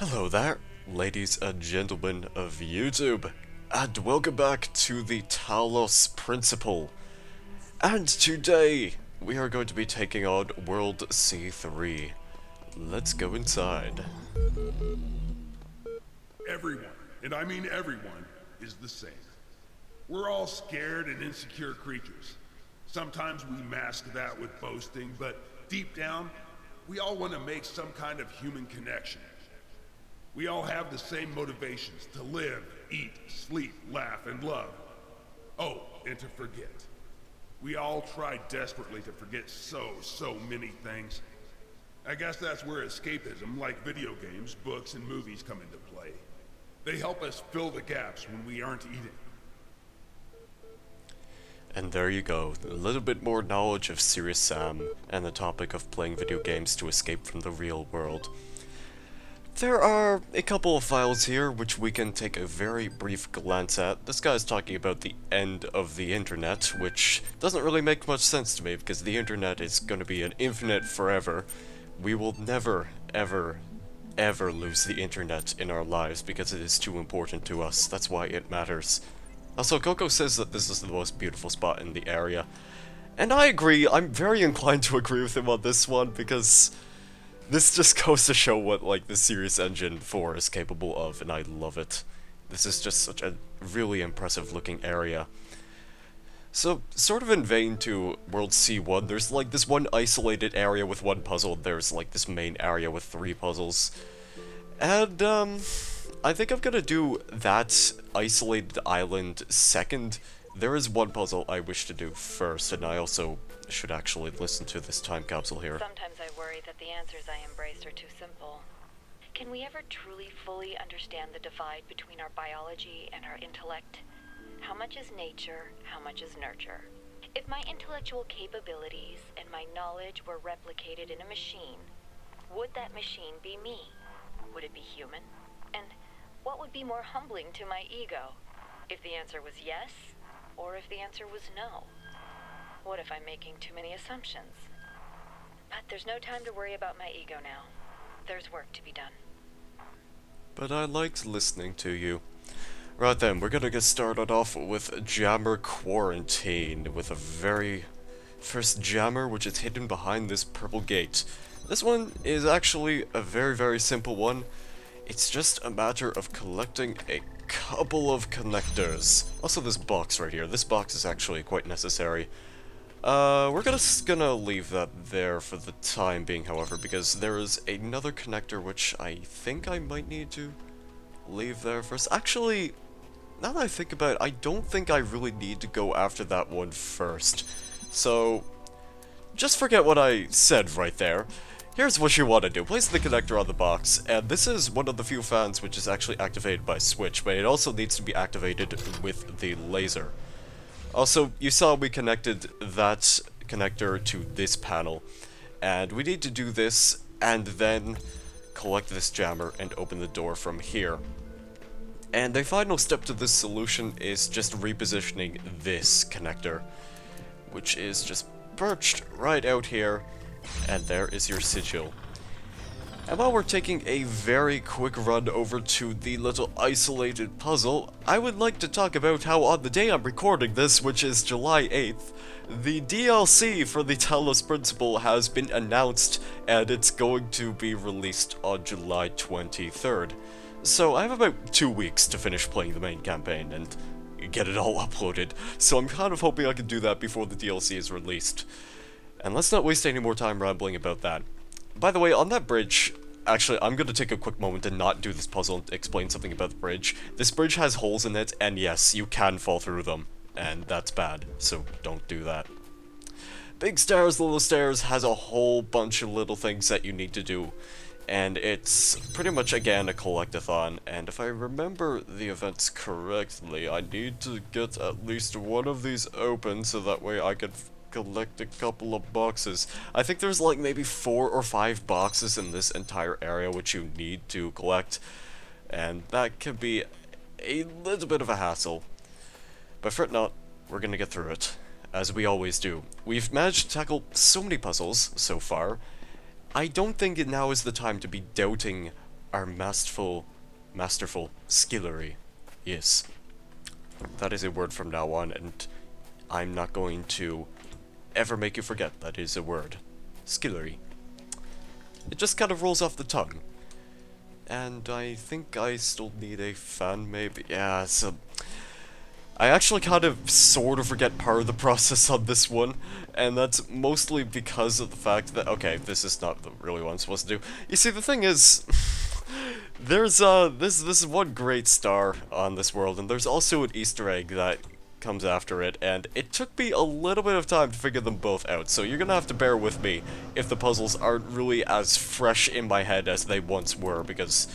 Hello there, ladies and gentlemen of YouTube, and welcome back to the Talos Principle. And today, we are going to be taking on World C3. Let's go inside. Everyone, and I mean everyone, is the same. We're all scared and insecure creatures. Sometimes we mask that with boasting, but deep down, we all want to make some kind of human connection. We all have the same motivations to live, eat, sleep, laugh, and love. Oh, and to forget. We all try desperately to forget so many things. I guess that's where escapism, like video games, books, and movies come into play. They help us fill the gaps when we aren't eating. And there you go, a little bit more knowledge of Serious Sam and the topic of playing video games to escape from the real world. There are a couple of files here which we can take a very brief glance at. This guy's talking about the end of the internet, which doesn't really make much sense to me because the internet is going to be an infinite forever. We will never, ever lose the internet in our lives because it is too important to us. That's why it matters. Also, Coco says that this is the most beautiful spot in the area. And I agree, I'm very inclined to agree with him on this one because this just goes to show what, like, the Serious Engine 4 is capable of, and I love it. This is just such a really impressive looking area. So, sort of in vain to World C1, there's like this one isolated area with one puzzle, there's like this main area with 3 puzzles. And, I think I'm gonna do that isolated island second. There is one puzzle I wish to do first, and I also should actually listen to this time capsule here. Sometimes I worry that the answers I embrace are too simple. Can we ever truly fully understand the divide between our biology and our intellect? How much is nature, how much is nurture? If my intellectual capabilities and my knowledge were replicated in a machine, would that machine be me? Would it be human? And what would be more humbling to my ego? If the answer was yes, or if the answer was no? What if I'm making too many assumptions? But there's no time to worry about my ego now. There's work to be done. But I liked listening to you. Right then, we're gonna get started off with Jammer Quarantine, with a very first jammer which is hidden behind this purple gate. This one is actually a very simple one. It's just a matter of collecting a couple of connectors. Also this box right here, this box is actually quite necessary. We're gonna leave that there for the time being, however, because there is another connector which I think I might need to leave there first. Actually, now that I think about it, I don't think I really need to go after that one first. So, just forget what I said right there. Here's what you want to do. Place the connector on the box, and this is one of the few fans which is actually activated by switch, but it also needs to be activated with the laser. Also, you saw we connected that connector to this panel, and we need to do this, and then collect this jammer and open the door from here. And the final step to this solution is just repositioning this connector, which is just perched right out here, and there is your sigil. And while we're taking a very quick run over to the little isolated puzzle, I would like to talk about how on the day I'm recording this, which is July 8th, the DLC for the Talos Principle has been announced, and it's going to be released on July 23rd. So I have about 2 weeks to finish playing the main campaign and get it all uploaded, so I'm kind of hoping I can do that before the DLC is released. And let's not waste any more time rambling about that. By the way, on that bridge, actually, I'm going to take a quick moment and not do this puzzle and explain something about the bridge. This bridge has holes in it, and yes, you can fall through them, and that's bad, so don't do that. Big Stairs, Little Stairs has a whole bunch of little things that you need to do, and it's pretty much, again, a collectathon, and if I remember the events correctly, I need to get at least one of these open so that way I can collect a couple of boxes. I think there's like maybe 4 or 5 boxes in this entire area which you need to collect, and that can be a little bit of a hassle. But fret not, we're gonna get through it, as we always do. We've managed to tackle so many puzzles so far. I don't think now is the time to be doubting our masterful skillery. Yes, that is a word from now on, and I'm not going to ever make you forget that is a word. Skillery. It just kind of rolls off the tongue. And I think I still need a fan, maybe. Yeah, so I actually kind of sort of forget part of the process on this one, and that's mostly because of the fact that, okay, this is not really what I'm supposed to do. You see, the thing is, there's this is one great star on this world, and there's also an Easter egg that comes after it, and it took me a little bit of time to figure them both out, so you're gonna have to bear with me if the puzzles aren't really as fresh in my head as they once were, because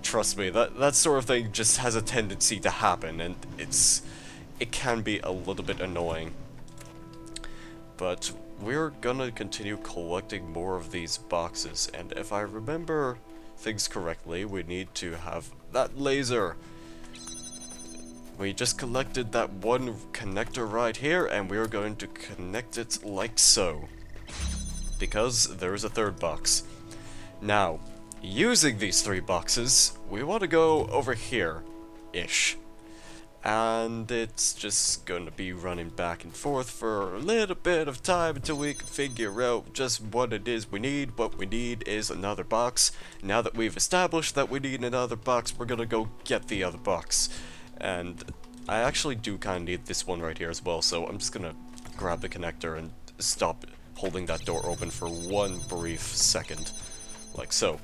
trust me, that sort of thing just has a tendency to happen, and it can be a little bit annoying. But we're gonna continue collecting more of these boxes, and if I remember things correctly, we need to have that laser. We just collected that one connector right here, and we are going to connect it like so. Because there is a third box. Now, using these 3 boxes, we want to go over here-ish. And it's just gonna be running back and forth for a little bit of time until we can figure out just what it is we need. What we need is another box. Now that we've established that we need another box, we're gonna go get the other box. And I actually do kind of need this one right here as well, so I'm just gonna grab the connector and stop holding that door open for one brief second. Like so.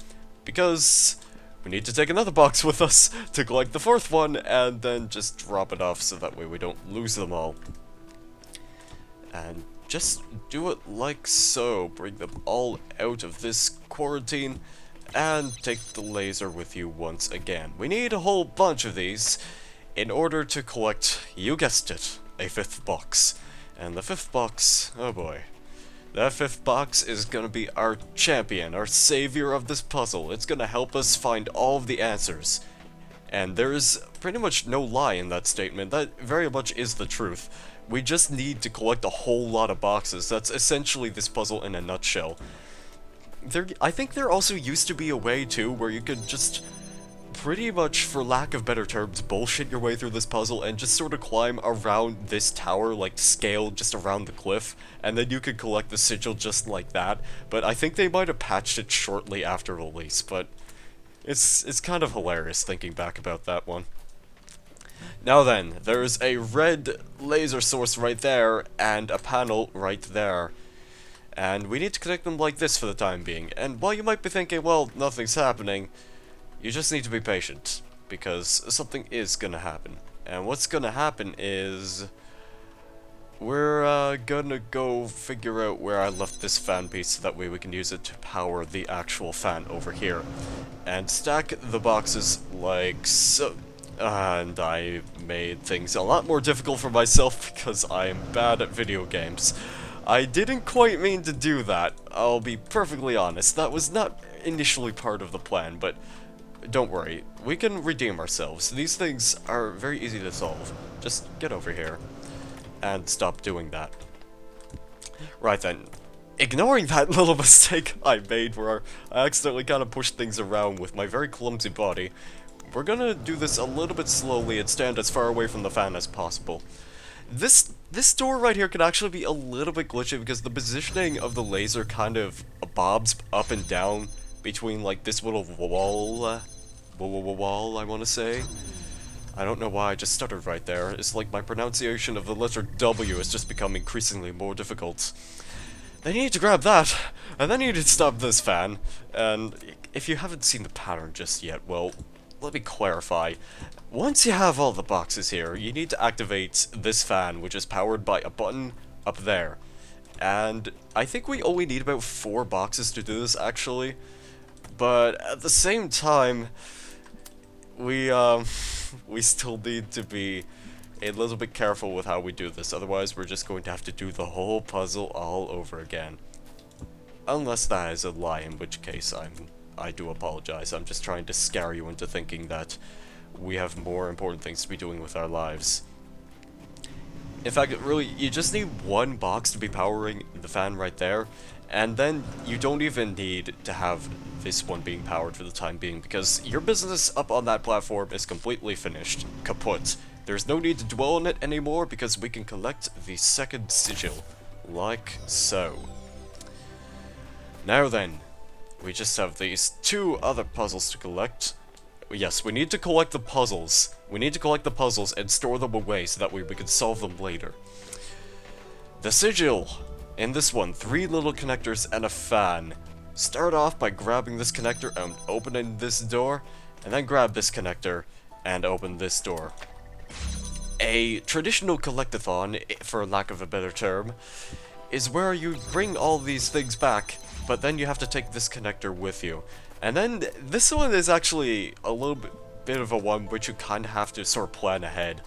Because we need to take another box with us to collect the 4th one, and then just drop it off so that way we don't lose them all. And just do it like so. Bring them all out of this quarantine, and take the laser with you once again. We need a whole bunch of these in order to collect, you guessed it, a 5th box. And the 5th box, oh boy. That 5th box is gonna be our champion, our savior of this puzzle. It's gonna help us find all of the answers. And there's pretty much no lie in that statement. That very much is the truth. We just need to collect a whole lot of boxes. That's essentially this puzzle in a nutshell. I think there also used to be a way, too, where you could just pretty much, for lack of better terms, bullshit your way through this puzzle and just sort of climb around this tower, like scale just around the cliff, and then you could collect the sigil just like that. But I think they might have patched it shortly after release, but it's kind of hilarious thinking back about that one. Now then, there's a red laser source right there, and a panel right there. And we need to connect them like this for the time being. And while you might be thinking, well, nothing's happening, you just need to be patient, because something is gonna happen. And what's gonna happen is we're gonna go figure out where I left this fan piece so that way we can use it to power the actual fan over here. And stack the boxes like so. And I made things a lot more difficult for myself because I am bad at video games. I didn't quite mean to do that, I'll be perfectly honest. That was not initially part of the plan, but don't worry, we can redeem ourselves. These things are very easy to solve. Just get over here and stop doing that. Right then, ignoring that little mistake I made where I accidentally kind of pushed things around with my very clumsy body, we're gonna do this a little bit slowly and stand as far away from the fan as possible. This door right here could actually be a little bit glitchy because the positioning of the laser kind of bobs up and down between like this little wall, I want to say. I don't know why I just stuttered right there. It's like my pronunciation of the letter W has just become increasingly more difficult. Then you need to grab that, and then you need to stop this fan. And if you haven't seen the pattern just yet, well, let me clarify. Once you have all the boxes here, you need to activate this fan, which is powered by a button up there. And I think we only need about 4 boxes to do this, actually. But at the same time, we still need to be a little bit careful with how we do this. Otherwise, we're just going to have to do the whole puzzle all over again. Unless that is a lie, in which case I do apologize. I'm just trying to scare you into thinking that we have more important things to be doing with our lives. In fact, really, you just need 1 box to be powering the fan right there, And then you don't even need to have this one being powered for the time being, because your business up on that platform is completely finished. Kaput. There's no need to dwell on it anymore, because we can collect the second sigil. Like so. Now then, we just have these 2 other puzzles to collect. Yes, we need to collect the puzzles. We need to collect the puzzles and store them away so that way we can solve them later. The sigil. In this one, 3 little connectors and a fan. Start off by grabbing this connector and opening this door, and then grab this connector and open this door. A traditional collectathon, for lack of a better term, is where you bring all these things back, but then you have to take this connector with you. And then this one is actually a little bit of a one which you kind of have to sort of plan ahead,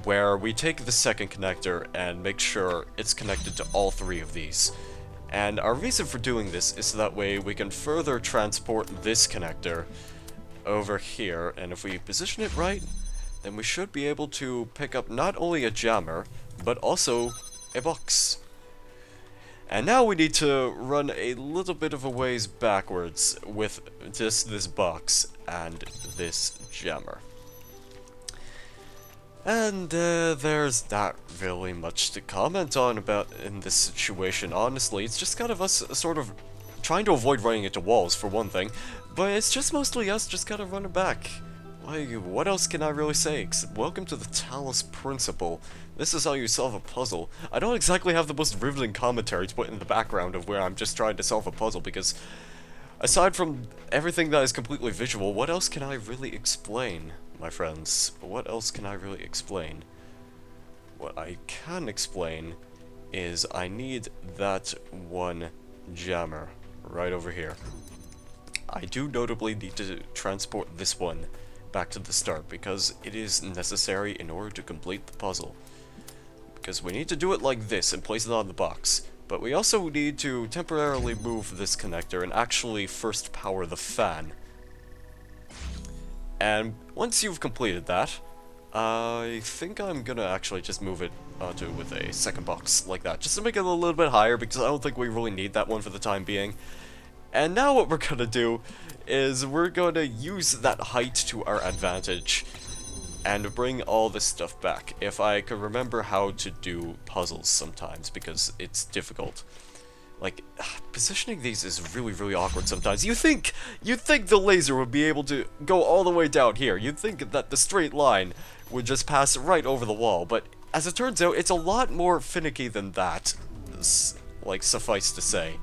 where we take the second connector and make sure it's connected to all 3 of these. And our reason for doing this is so that way we can further transport this connector over here, and if we position it right, then we should be able to pick up not only a jammer, but also a box. And now we need to run a little bit of a ways backwards with just this box and this jammer. And there's not really much to comment on about in this situation, honestly. It's just kind of us sort of trying to avoid running into walls, for one thing, but it's just mostly us just kind of running back. Like, what else can I really say? Welcome to the Talos Principle. This is how you solve a puzzle. I don't exactly have the most riveting commentary to put in the background of where I'm just trying to solve a puzzle, because aside from everything that is completely visual, what else can I really explain, my friends? What else can I really explain? What I can explain is I need that one jammer right over here. I do notably need to transport this one back to the start, because it is necessary in order to complete the puzzle. Because we need to do it like this and place it on the box, but we also need to temporarily move this connector and actually first power the fan. And once you've completed that, I think I'm gonna actually just move it onto with a second box like that, just to make it a little bit higher, because I don't think we really need that one for the time being. And now what we're gonna do is we're gonna use that height to our advantage and bring all this stuff back. If I could remember how to do puzzles sometimes, because it's difficult. Like, positioning these is really, really awkward sometimes. You'd think the laser would be able to go all the way down here. You'd think that the straight line would just pass right over the wall, but as it turns out, it's a lot more finicky than that, like, suffice to say.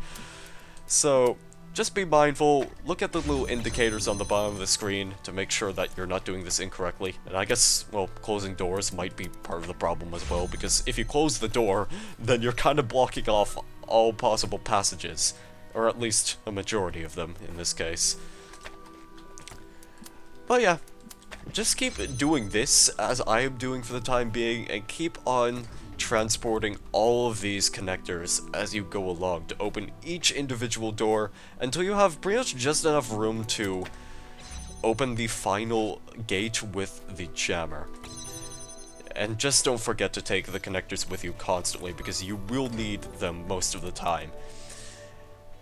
So just be mindful, look at the little indicators on the bottom of the screen to make sure that you're not doing this incorrectly. And I guess, well, closing doors might be part of the problem as well, because if you close the door, then you're kind of blocking off all possible passages, or at least a majority of them in this case. But yeah, just keep doing this as I am doing for the time being, and keep on transporting all of these connectors as you go along to open each individual door until you have pretty much just enough room to open the final gate with the jammer. And just don't forget to take the connectors with you constantly, because you will need them most of the time.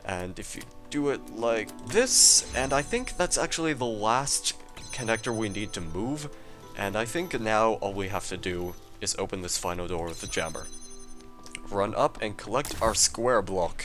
And if you do it like this, and I think that's actually the last connector we need to move, and I think now all we have to do is open this final door with the jammer. Run up and collect our square block.